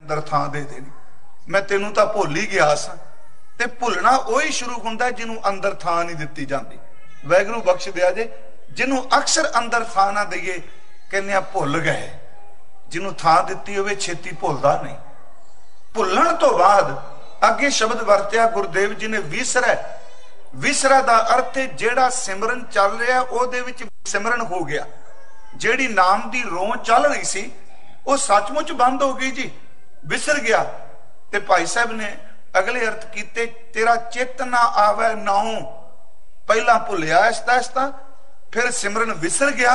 अंदर थां दे देनी। मैं तेनू तां भुल ही गया सा। ते भुलना उही शुरू हुंदा जिन्हों अंदर थां नहीं दित्ती जाती। वाहिगुरू बख्श दिया जे जिन्हों अक्सर अंदर थां ना दईए कहने भुल गए। जिन्हों थां दित्ती होवे छेती भुलदा नहीं। भुलण तो बाद अगे शब्द वरत्या गुरुदेव जी ने विसरै। विसरै दा अर्थ है जेड़ा सिमरन चल रहा ओहदे विच सिमरन हो गया। जेड़ी नाम दी रों चल रही सी वो सचमुच बंद हो गई जी, विसर गया। ते भाई साहब ने अगले अर्थ कीते, तेरा चित ना आवे नाऊं। पहला भुलिया आहिस्ता आहिस्ता, फिर सिमरन विसर गया।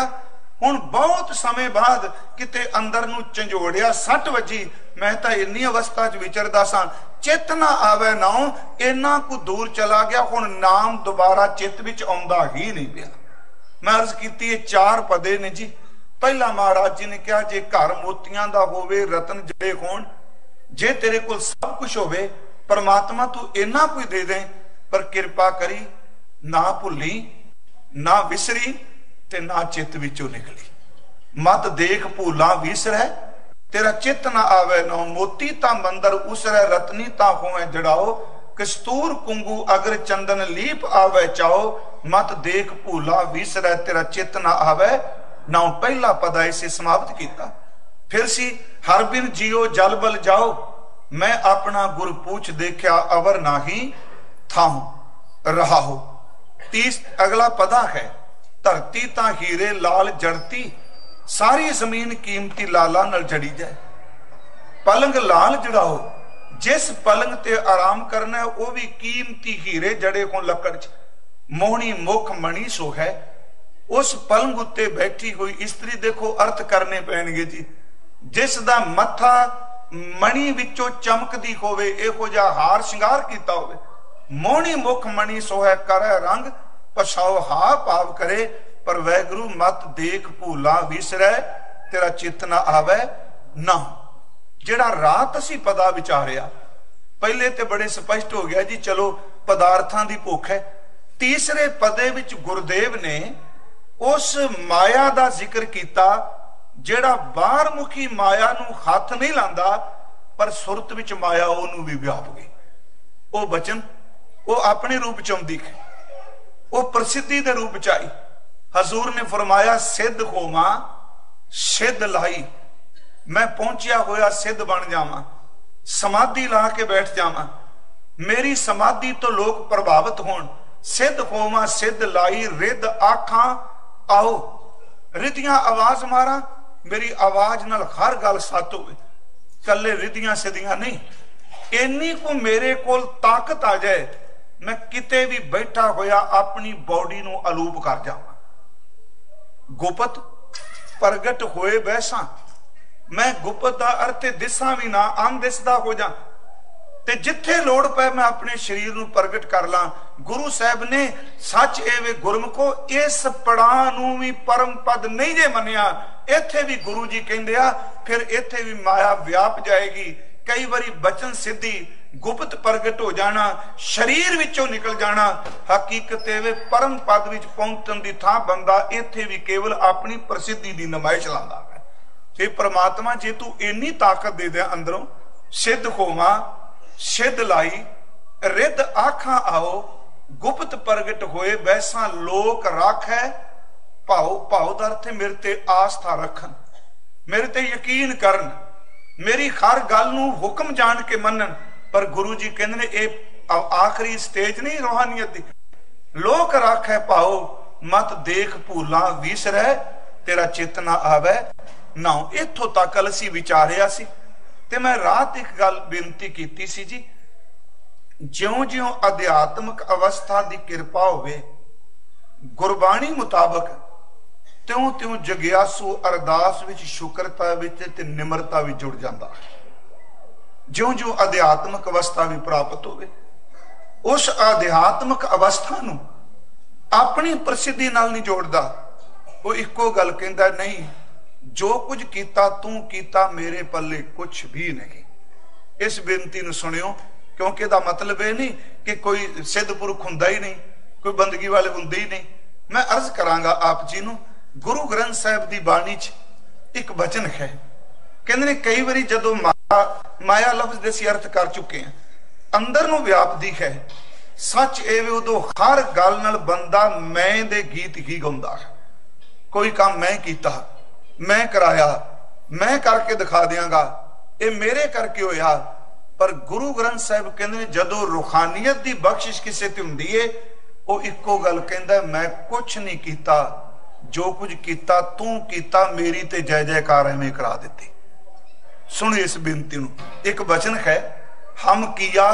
हुण बहुत समय बाद किते अंदर नूं झंझोड़िया, सट वजी। मैं तां इन्नी अवस्था च विचरदा सां, चित ना आवे नाऊं, इन्ना को दूर चला गया। हुण नाम दोबारा चित विच आउंदा ही नहीं पिया। मैं अर्ज कीती चार पदे ने जी। पहला महाराज जी ने कहा, जे घर मोतियां दा होवे रतन जड़े होण, जे तेरे कोल सब कुछ होवे परमात्मा तू इन्ना कोई दे दे, पर किरपा करी ना भुली ना विसरी ते ना चित विचों निकली। मत देख भूला विसरै, तेरा चित ना आवे ना। मोती ता मंदर उसरै, रतनी ता होवे जड़ाओ। कस्तूर कुंगू अगर चंदन लीप आवे चाओ। मत देख भूला विसरै, तेरा चित ना आवे ना। पहला पदा इसे समाप्त किया। फिर सी हर बिन जियो जल बल जाओ। मैं अपना गुर पूछ देखा अवर नाही थाहूं रहा हो। तीस अगला पदा है, धरती ता हीरे लाल जड़ती, सारी जमीन कीमती लाला नल जड़ी जाए। पलंग लाल जड़ाओ, जिस पलंग ते आराम करना है वह भी कीमती हीरे जड़े हो लकड़ च। मोहनी मुख मणि सो है, उस पलंग उत्ते बैठी हुई स्त्री देखो अर्थ करने पैणगे जी। जिस दा मत्था मणि विचों चमकदी होवे, इहो जिहा हार श्रृंगार कीता होवे। मोहनी मुख मणि सो है, करे रंग पछाओ हा पाव करे। पर वैगुरु मत देख भूला विसरै, तेरा चित ना आवे ना। जेड़ा रात असी पदा विचारिया, पहले ते बड़े स्पष्ट हो गया जी, चलो पदार्थां दी भुख है। तीसरे पदे विच गुरुदेव ने उस माया दा जिक्र कीता जेड़ा बाहर मुखी माया नूं हथ नहीं लांदा, पर सुरत विच माया ओनू भी व्याप गई। वो बचन वो अपने रूप च आउंदी है, वो प्रसिद्धि दे रूप च आई। हजूर ने फरमाया, सिद्ध होवा सिद्ध लाई। मैं पहुंचिया होया सिद्ध बन जावां, समाधि ला के बैठ जावां, मेरी समाधि तो लोग प्रभावित होण। सिद्ध होवा सिद्ध लाई, रिद आखां आओ। रिदियां आवाज मारा, मेरी आवाज नाल हर गल सत होवे। कले रिदियां सिदियां नहीं, इन्नी को मेरे कोल ताकत आ जाए, मैं किते भी बैठा होया अपनी बॉडी नूं अलूप कर जावां। गुपत प्रगट होए बैसा, मैं गुपत दा अर्थ दिसा भी ना, अनदिसदा हो जा। ते जिथे लोड़ पे मैं अपने शरीर नूं प्रगट कर ला। गुरु साहब ने सच एवे गुरमुखो इस पड़ां नूं भी परम पद नहीं जे मनिया। इथे भी गुरु जी कहंदे आ, फिर इथे भी माया व्याप जाएगी। कई बारी बचन सिद्धि गुप्त प्रगट हो जाना, शरीर विचों निकल जाना। हकीकत एवे परम पद विच पहुंचण दी थां बंदा इथे भी केवल अपनी प्रसिद्धि दी नमाइश लांदा है। ते परमात्मा जे तू इन्नी ताकत दे दे अंदरों, सिद्ध होवा सिद्ध लाई, रिद आखां आओ, गुप्त प्रगट होए वैसा लोक राख है। भाव भाव दा अर्थ मेरे ते आस्था रखन, मेरे ते यकीन करन, मेरी हर गल नूं हुक्म जान के मनन। पर गुरु जी कहंदे ने ये आखिरी स्टेज नहीं रूहानियत दी। लोक राख है भाव, मत देख भूला विसरै, तेरा चित ना आवे ना। इथों तक असी विचारिया सी। ते मैं रात एक गल बेनती कीती सी जी, ज्यों ज्यों अध्यात्मक अवस्था दी कृपा होवे गुरबाणी मुताबक, त्यों त्यों जगियासू अरदास विच शुक्रता विच ते निमरता भी जुड़ जाता। ज्यों ज्यों अध्यात्मक अवस्था भी प्राप्त होवे, उस अध्यात्मक अवस्था नूं अपनी प्रसिद्धि नाल नहीं जोड़दा। वो इक्को गल कहंदा, नहीं जो कुछ कीता तू कीता, मेरे पल्ले कुछ भी नहीं। इस बेनती नूं सुनियो, क्योंकि इहदा मतलब यह नहीं कि कोई सिद्ध पुरख हुंदा ही नहीं, कोई बंदगी वाले हुंदे ही नहीं। मैं अर्ज करांगा आप जी नूं, गुरु ग्रंथ साहिब दी बाणी च एक वचन है कहते ने कई बारी जदों माया लफ्ज दे असीं अर्थ कर चुके हैं, अंदर नूं व्यापदी है सच एवे उदों हर गल नाल बंदा मैं दे गीत ही गाउंदा है। कोई काम मैं कीता, मैं कराया, मैं करके दिखा दियांगा, ये मेरे करके होया। पर गुरु ग्रंथ साहिब कहते हैं जदों रूहानियत की बख्शिश किसी ते हुंदी है, वो इक्को गल कहंदा मैं कुछ नहीं कीता, जो कुछ कीता तू कीता, मेरी ते जय जयकार एवें करा दित्ती। सुन इस बेनती नूं, एक वचन है हम किया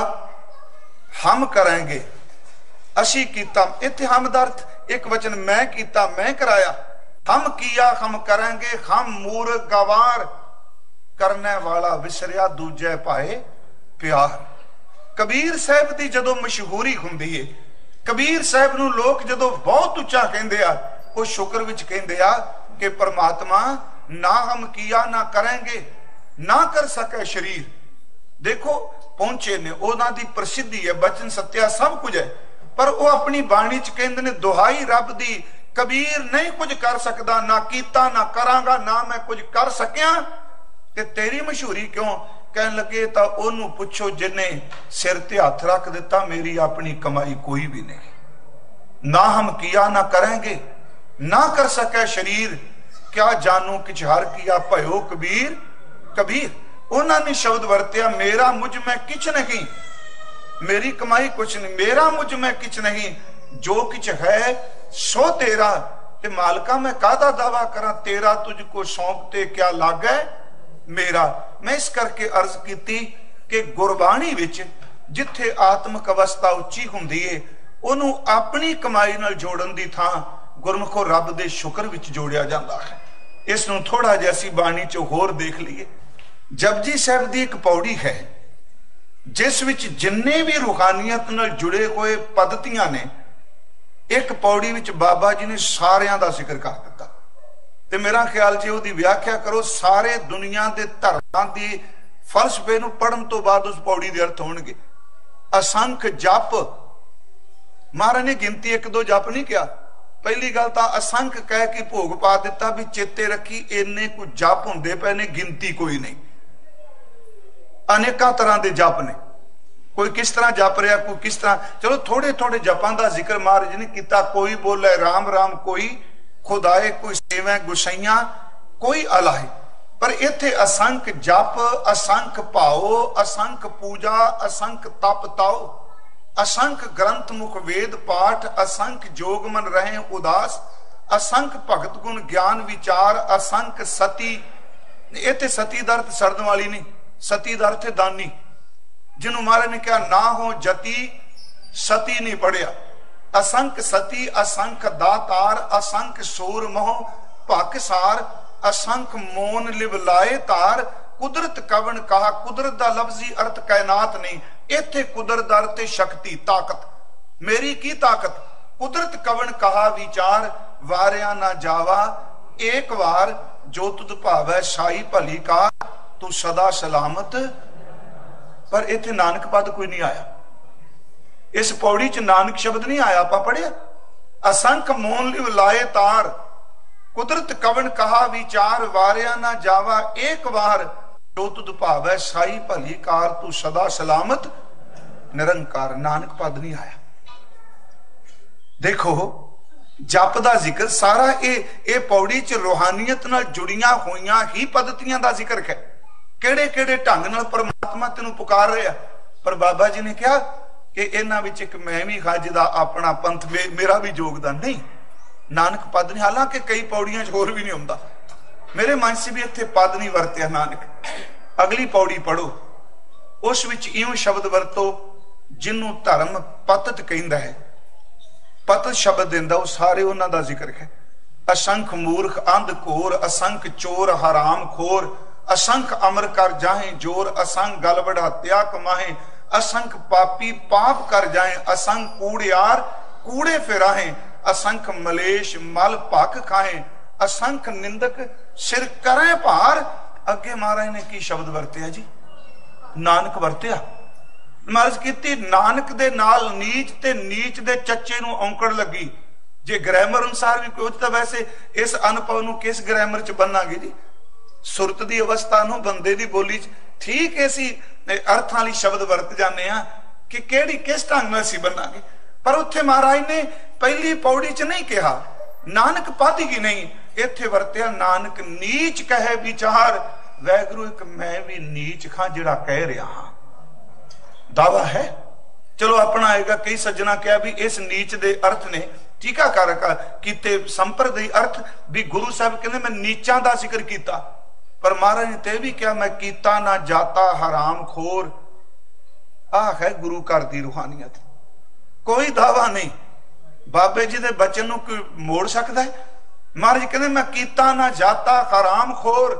हम करेंगे, असी कीता, इत्थे हम दा अर्थ एक वचन मैं कीता मैं कराया, हम किया हम करेंगे, हम मूर्ख गवार करने वाला विसरिया दूजे पाए प्यार। कबीर साहब की जदों मशहूरी हुंदी है, कबीर साहब नूं लोग जदों बहुत उच्चा कहंदे आ, वो शुक्र विच कहंदे आ कि परमात्मा ना हम किया ना करेंगे, ना कर सके शरीर। देखो पहुंचे ने, उन्हां दी प्रसिद्धि है, बचन सत्या सब कुछ है, पर वो अपनी बाणी च कहंदे ने दुहाई रब दी, कबीर नहीं कुछ कर सकदा, ना कीता ना करांगा, ना मैं कुछ कर सकिया, ते तेरी मशहूरी क्यों? कहन लगे तां ओनू पुछो जिन्हें सिर ते हथ रख दिता, मेरी अपनी कमाई कोई भी नहीं। ना हम किया ना करेंगे, ना कर सके शरीर, क्या जानू किछ हर किया भयो कबीर। कबीर उन्होंने शब्द वरत्या मेरा मुझ में किछ नहीं, मेरी कमाई कुछ नहीं, मेरा मुझ में किछ नहीं, जो किछ है सो तेरा, ते मालका मैं कादा दावा करा, तेरा तुझको सौंपते क्या लागे मेरा। मैं इस करके अर्ज की कि गुरबाणी विच जिथे आत्मक अवस्था उच्ची हुंदी है, उन्हों अपनी कमाई नाल जोड़न दी थां गुरमुखो रब दे शुक्र विच जोड़िया जांदा है। इस नूं थोड़ा जिहा असीं बाणी चों होर देख लईए। जपजी साहिब दी एक पौड़ी है जिस विच जिन्ने भी रूहानियत नाल जुड़े हुए पद्धतियां ने, एक पौड़ी विच बाबा जी ने सारियां दा जिक्र कर दिता। ते मेरा ख्याल जे उहदी व्याख्या करो, सारे दुनिया दे धर्मां दी फलसफे नूं पढ़न तो बाद उस पौड़ी दे अर्थ होणगे। असंख जप, महाराज ने गिनती एक दो जप नहीं किया, पहली गल तां असंख कह के भोग पा दिता भी चेते रखी इन्ने कुछ जप हुंदे पए ने, गिनती कोई नहीं, अनेकों तरह के जप ने, कोई किस तरह जप रहा, कोई किस तरह। चलो थोड़े थोड़े जपां दा जिक्र महाराज ने किया, कोई बोले राम राम, कोई खुदाए, कोई सेवै गुसाइयां, कोई अलाहे, पर इत्थे असंख जप, असंख भाओ, असंख पूजा, असंख तप ताओ, असंख ग्रंथ मुख वेद पाठ, असंख जोग मन रहे उदास, असंख भगत गुण ज्ञान विचार, असंख सती। इत्थे सती दा अर्थ सड़न वाली नहीं, सती दा अर्थ दानी, जिन्हों महाराज ने कहा ना हो जती सती नहीं पढ़िया। असंख सती, असंख दातार, असंख सूर मोह पाकिसार, असंख मोन लिव लाए तार, कुदरत कवन कहा। कुदरत दा लफ्जी अर्थ कायनात नहीं, इत्थे कुदरत दा अर्थ शक्ति ताकत, मेरी की ताकत। कुदरत कवन कहा विचार, वारिया ना जावा एक बार, जो तुद भावै साई भली का, तू सदा सलामत। पर इत्थे नानक पद कोई नहीं आया, इस पौड़ी च नानक शब्द नहीं आया। आप पढ़िया असंख मोन लिव लाए तार, कुदरत कवन कहा विचार, वारिया ना जावा एक बार, जो तुद भावै साई भली कार, तू सदा सलामत निरंकार। नानक पद नहीं आया। देखो जप दा जिक्र सारा ए पौड़ी च रूहानियत नाल जुड़ियां होइयां ही पद्धतियां दा जिक्र है। केड़े केड़े ढंग नाल परमात्मा तेनू पुकार रहा। पर बाबा जी ने कहा कि इन्हां विच एक मैं भी खा जिहदा अपना पंथ मेरा भी योगदान नहीं। नानक पद नहीं, हालांकि कई पौड़ियां होर भी नहीं हुंदा, मेरे मन से भी इत्थे पद नहीं वरत्या नानक। अगली पौड़ी पढ़ो, उस विच इउं शब्द वरतो जिन्हों धर्म पतत कहंदा है। पतत शब्द दिंदा वो सारे उन्हां दा जिक्र है। असंख मूर्ख अंध घोर, असंख चोर हराम खोर, असंख अमर कर जाए जोर, असंख गल बढ़ात्या कमाहे, असंख पापी पाप कर जाए, असंख कूड़ियार कूड़े फिराहे, असंख मलेश मल पक खाए, असंख निंदक सिर करें भार। अगे महाराज ने की शब्द वरतिया जी? नानक वरतिया। महाराज की नानक दे नाल नीच ते नीच दे चच्चे नूं औंकड़ लगी। जे ग्रामर अनुसार भी कोई तो वैसे इस अनपढ़ नूं किस ग्रामर च बन्नांगे जी? सुरत की अवस्था नूं बंदे की बोली ठीक है असी अर्थां वाली शब्द वरत जाने कि केड़ी किस ढंग नाल असीं बन्नांगे, पर उत्थे महाराज ने पहली पौड़ी च नहीं कहा नानक पाधगी नहीं, इत्थे वरत्या नानक नीच कहे विचार, वैगुरु एक मैं भी नीच खां जिहड़ा कह रहा हां। दावा है चलो अपना आएगा। कई सज्जना कहा भी इस नीच दे अर्थ ने टीकाकार कीते संप्रदाय अर्थ भी गुरु साहब कहते मैं नीचां दा जिक्र कीता, पर महाराज ने ते भी क्या मैं कीता ना जाता हराम खोर। आ है गुरु घर दी रूहानियत। कोई दावा नहीं बाबे जी दे बचन नूं कोई मोड़ सकता है। महाराज कहते मैं कीता ना जाता हराम खोर,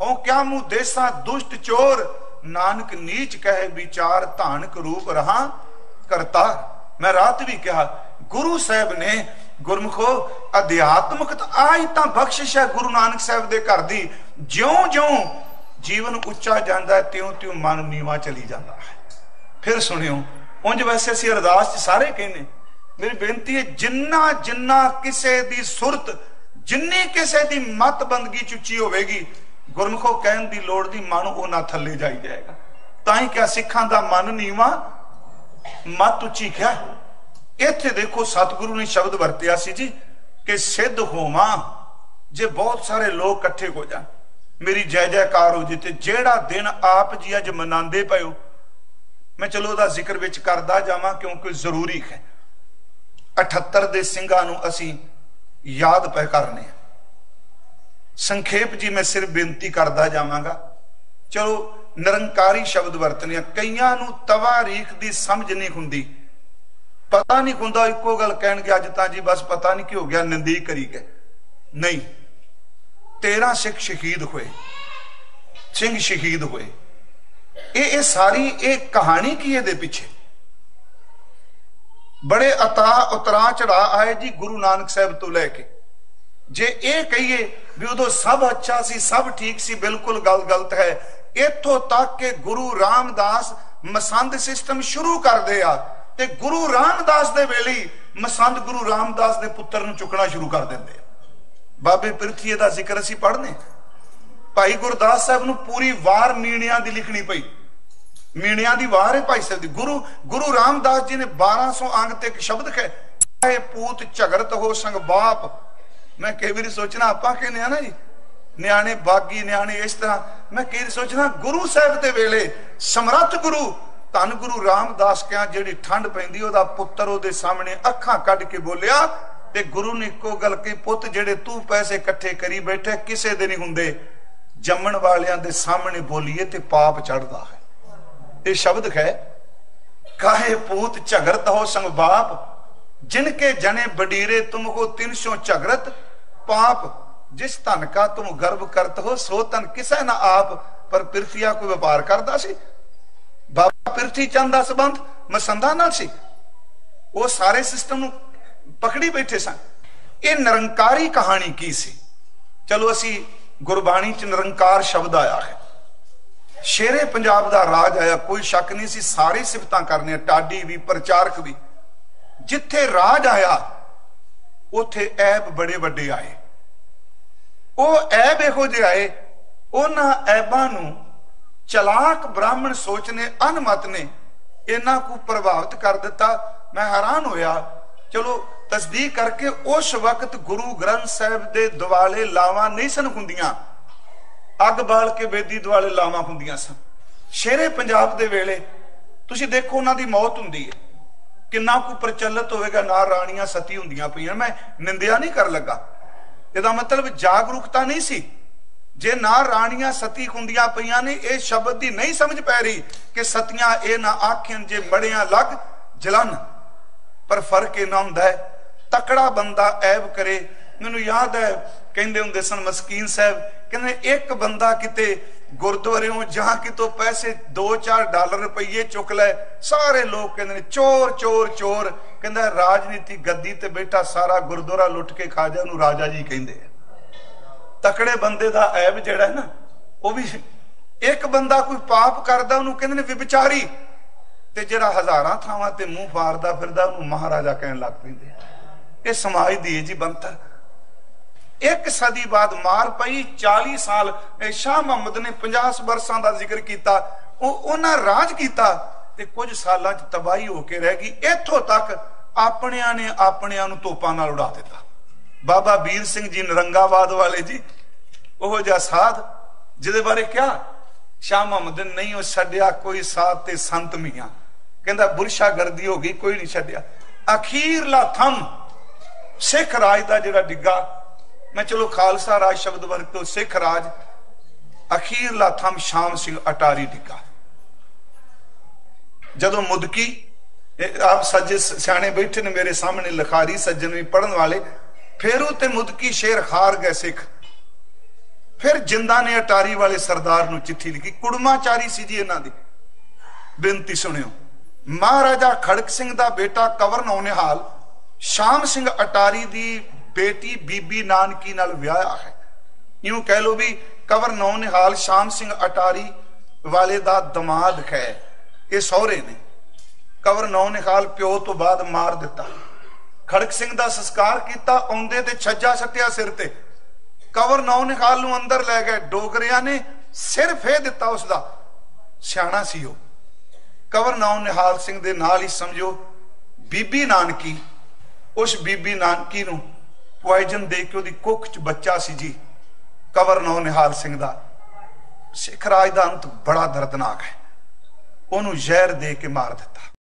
हो क्या मुंह देसा दुष्ट चोर, नानक नीच कहे विचार धानक रूप रहा करता। मैं रात भी कहा गुरु साहब ने गुरमुखो अध्यात्मक आई तां बख्शिश है गुरु नानक साहब दे घर दी। ज्यों ज्यों जीवन उच्चा जाता है त्यों त्यों मन नीवा चली जाता है। फिर सुनियो उंज वैसे असीं अरदास च सारे कहने, मेरी बेनती है जिन्ना जिन्ना किसे दी सुरत जिन्नी किसे दी मत बंदगी चुची होवेगी गुरमुखो कहन दी लोड़ दी मन उन्ना थले जाई जाएगा। ताई क्या सिखां दा मन नीवा मत उची क्या। इत्थे देखो सतगुरु ने शब्द वरतिया सी जी कि सिद्ध होवां जे बहुत सारे लोग इकट्ठे हो जान मेरी जय जयकार हो जी। ते जेड़ा दिन आप जी अज मनांदे पयो मैं चलो ओदा जिक्र विच करदा जावां क्योंकि जरूरी है। 78 दे ਸਿੰਘਾਂ ਨੂੰ ਅਸੀਂ याद पै करने। संखेप जी मैं सिर्फ बेनती करदा जावांगा। चलो निरंकारी शब्द वरतने कईयां नूं तवारीख दी समझ नहीं हुंदी, पता नहीं हुंदा इको गल कहणगे अज तां जी बस पता नहीं की हो गया नंदी करी गए। नहीं 13 सिख शहीद हुए, सिंह शहीद हुए। ये सारी एक कहानी की है पिछे बड़े अता उतरा चढ़ा आए जी गुरु नानक साहब तो लैके। जे ये कहिए भी उदों सब अच्छा सी सब ठीक सी, बिल्कुल गल गलत है। इथों तक के गुरु रामदास मसंद सिस्टम शुरू कर दिया ते गुरु रामदास दे वेले मसंद गुरु रामदास दे पुत्र नूं चुकना शुरू कर देंदे। बाबे पिरथीए दा जिक्र असीं पढ़ने, भाई गुरदास साहब नूं पूरी वार मीणियां दी लिखनी पई। मीणियां दी वार है भाई साहब दी। गुरु रामदास जी ने 1200 अंग ते एक शब्द है पूत झगड़त हो संग बाप। मैं कई बार सोचना आप कहने ना जी न्याणे बागी न्याणे इस तरह, मैं कई सोचना गुरु साहब दे वेले समर्थ गुरु धन गुरु रामदास क्या जिहड़ी ठंड पैंदी ओदा पुत्र ओदे सामने अखां कढ के बोलिया ते गुरु ने इको गल कही पुत जेड़े तू पैसे इकट्ठे करी बैठे किसे दे नहीं हुंदे, जम्मण वालियां दे सामने बोलीए ते पाप चढ़दा है। ये शब्द है काहे पूत झगड़त हो संग बाप, जिनके जने बडीरे तुमको 300 झगड़त पाप, जिस धन का तुम गर्व करत हो सो तन किसे ना आप। पर पिरथिया कोई व्यापार करता सी, बाबा पिरथी चंद दा संबंध मसंदा नाल सी, वो सारे सिस्टम नूं पकड़ी बैठे सन। ये निरंकारी कहानी की सी। चलो असी गुरबाणी च निरंकार शब्द आया है, शेरे पंजाब दा राज आया, कोई शक नहीं सी सारे सिफतां करने टाडी भी प्रचारक भी। जिथे राज आया उथे ऐब बड़े बड़े आए। वो ऐब इहो जे आए उन्हां ऐबां नूं चलाक ब्राह्मण सोच ने अनमत ने इन्हां को प्रभावित कर दिता। मैं हैरान होया। चलो तस्दीक करके उस वक्त गुरु ग्रंथ साहिब दे दुआले लावां नहीं सन हुंदियां, अग बाल के बेदी दुआले लावां हुंदियां सन। शेरे पंजाब दे वेले तुसीं देखो उन्हां दी मौत हुंदी है, किन्ना को प्रचलित होएगा ना राणियां सती हुंदियां पईयां। मैं निंदिया नहीं कर लगा, इहदा मतलब जागरूकता नहीं सी। जे ना राणियां सती हुंदियां पईयां ने इह शब्द दी नहीं समझ पै रही कि सतियां ए ना आखिन जे बड़ियां लग जलन, पर फर्क इन्ना हुंदा है तकड़ा बंदा ऐब करे। मैनूं याद है कहंदे हुंदे सन मस्कीन साहब कहंदे एक बंदा किते गुरुद्वारेों जहां कितों पैसे 2-4 डॉलर रुपये चुक लै, सारे लोग कहंदे चोर चोर चोर। कहंदा राजनीति गद्दी ते बैठा सारा गुरुद्वारा लुट के खा जाए उन्होंने राजा जी कहंदे। तकड़े बंदे दा ऐब जिहड़ा है ना वो भी एक बंदा कोई पाप करदा उन्होंने कहंदे ने विचारी, ते जिहड़ा हजारां थावां ते मुंह फारदा फिरदा उन्होंने महाराजा कहण लग पैंदे। ये समाज दी जी बनतर। एक सदी बाद मार पई। 40 साल शाह मुहम्मद ने 50 वर्षां का जिक्र किया, उन्हें राज किया ते कुछ सालों च तबाही होके रह गई। इथों तक अपनिया ने अपनिया नूं तोपां नाल उड़ा दिता। बाबा वीर सिंह जी नरंगाबाद वाले जी, ओह जिहा साध जिहदे बारे क्या शाह मुहम्मद ने नहीं छड्डिया कोई साध ते संत मियां, कहंदा बुरशा गर्दी हो गई कोई नहीं छड्डिया। अखीरला थम सिख राज का जिहड़ा डिग्गा, मैं चलो खालसा राज शब्द वर्ग तो सिख राज, अखीरला थम शाम सिंह अटारी डिग्गा। जदों मुदकी, आप सज्जे सियाने बैठे ने मेरे सामने, लिखारी सज्जन भी पढ़न वाले, फेरू ते मुदकी शेर हार गए सिख। फिर जिंदा ने अटारी वाले सरदार नूं चिट्ठी लिखी, कुड़माचारी सी जी इन्हां दी। बेनती सुनियो, महाराजा खड़क सिंह दा बेटा कंवर नौनिहाल शाम सिंह अटारी दी बेटी बीबी नानकी नाल विआहा है। यूं कह लो भी कंवर नौनिहाल शाम सिंह अटारी वाले दा दमाद है, ये सौरे ने। कंवर नौनिहाल प्यो तो बाद मार दिता। खड़क सिंह दा संस्कार किया, आउंदे ते छज्जा सट्टिया सिर ते। कंवर नौनिहाल नूं अंदर लै गए, डोगरिया ने सिर फेर दिता उसदा, सियाणा सी ओ। कंवर नौनिहाल सिंह दे नाल ही समझो बीबी नानकी, उस बीबी नानकी नूं पॉइजन दे के उहदी कुख च बच्चा सी जी। कंवर नौनिहाल सिंह दा सिख राज दा अंत बड़ा दर्दनाक है, उहनूं जहर दे के मार दिता।